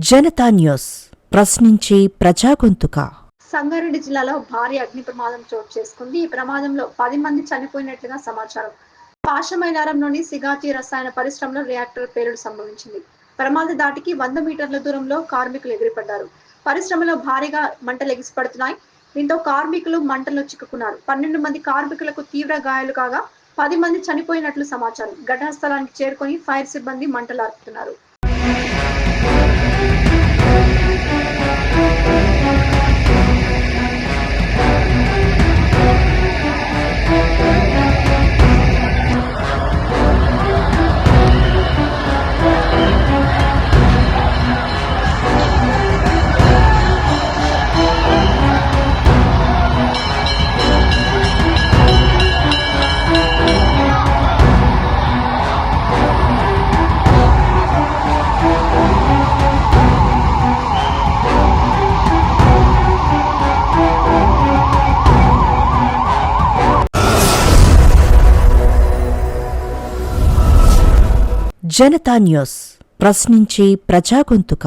Janata news ప్రశ్నించే ప్రజాగొంతుక. సంగారెడ్డి జిల్లాలో భారీ అగ్ని ప్రమాదం చోటు చేసుకుంది. ఈ ప్రమాదంలో 10 మంది చనిపోయినట్లుగా సమాచారం. పాషమైలారంలోని సిగాచి రసాయన పరిశ్రమలో రియాక్టర్ పేలుడు సంభవించింది. ప్రమాద దాటికి 100 మీటర్ల దూరంలో కార్మికులు ఎగిరిపడ్డారు. పరిశ్రమలో భారీగా మంటలు ఎగిసిపడుతున్నాయి. దీంతో కార్మికులు మంటల్లో చిక్కుకున్నారు. 12 మంది కార్మికులకు తీవ్ర గాయాలు కాగా 10 మంది చనిపోయినట్లు సమాచారం. ఘటనా స్థలానికి చేరుకొని ఫైర్ సిబ్బంది మంటలు ఆర్పుతున్నారు. జనతా న్యూస్ ప్రశ్నించే ప్రజాగొంతుక.